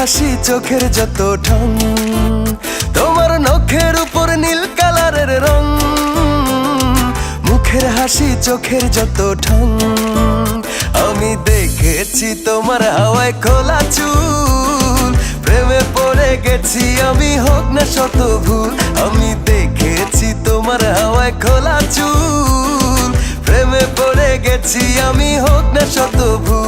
হাসি চোখের যত ঢং, তোমার নখের উপর নীল কালারের রং। মুখের হাসি চোখের যত ঢং, আমি দেখেছি তোমার হাওয়ায় খোলা চুল। প্রেমে পড়ে গেছি আমি, হোক না শত ভুল। আমি দেখেছি তোমার হাওয়ায় খোলা চুল। প্রেমে পড়ে গেছি আমি, হোক না শত ভুল।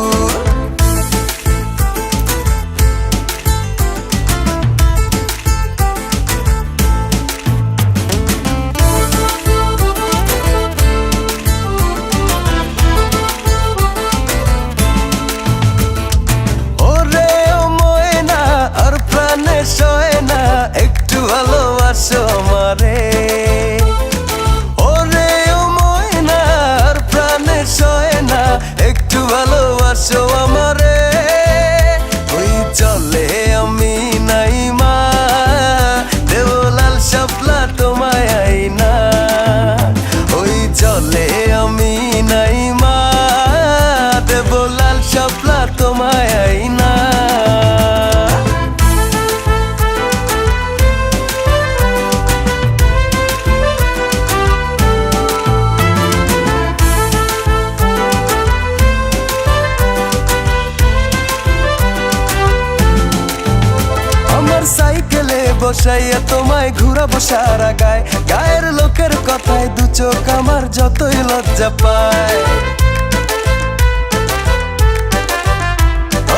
একটু ভালোবাসো আমারে, ওরে ও ময়না, আর প্রাণে সয় না। একটু ভালোবাসো আমারে, ওই চলে আমি নাই মা, দেওলাল শাপলা তোমায় আইনা। ওই চলে আমি নাই মা, দেওলাল শাপলা তোমায় আইনা। সাইকেলে বসাইয়া তোমায় ঘুরাবো সারা গায়, গায়ের লোকের কথায় দু চোখ আমার যতই লজ্জা পায়।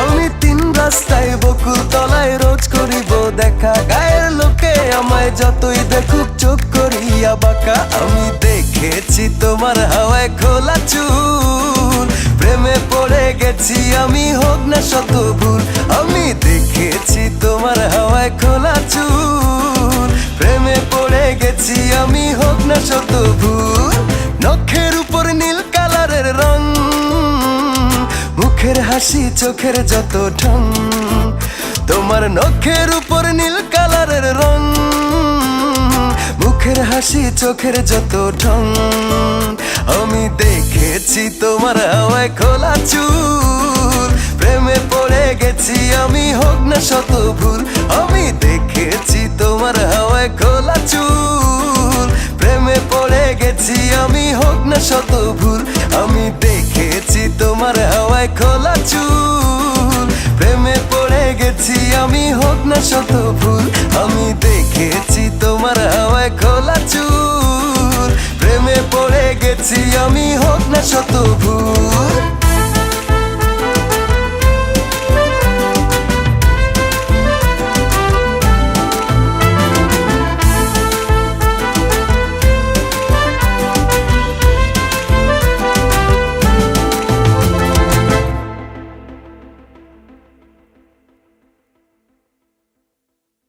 আমি তিন রাস্তায় বকুল তলায় রোজ করিব দেখা, গায়ের লোকে আমায় যতই দেখুক চোখ করিয়া বাঁকা। আমি দেখেছি তোমার হাওয়ায় খোলা চুল, প্রেমে পড়ে গেছি আমি, হোক না শত ভুল। আমি দেখেছি তোমার হাওয়ায় খোলা চুল, প্রেমে পড়ে গেছি আমি, হোক না শত ভুল। নখের উপর নীল কালারের রং, মুখের হাসি চোখের যত ঢং। তোমার নখের উপর নীল কালারের রং, মুখের হাসি চোখের যত ঢং। আমি দেখেছি তোমার হাওয়ায় খোলা চুল, প্রেমে পড়ে গেছি আমি, হোক না শত ভুল। আমি দেখেছি তোমার হাওয়ায় খোলা চুল, প্রেমে পড়ে গেছি আমি, হোক না শত ভুল। আমি দেখেছি তোমার হাওয়ায় খোলা চুল, প্রেমে পড়ে গেছি আমি, হোক না শত ভুল। আমি দেখেছি তোমার হাওয়ায় খোলা চুল, প্রেমে পড়ে গেছি আমি, হোক না শত ভুল।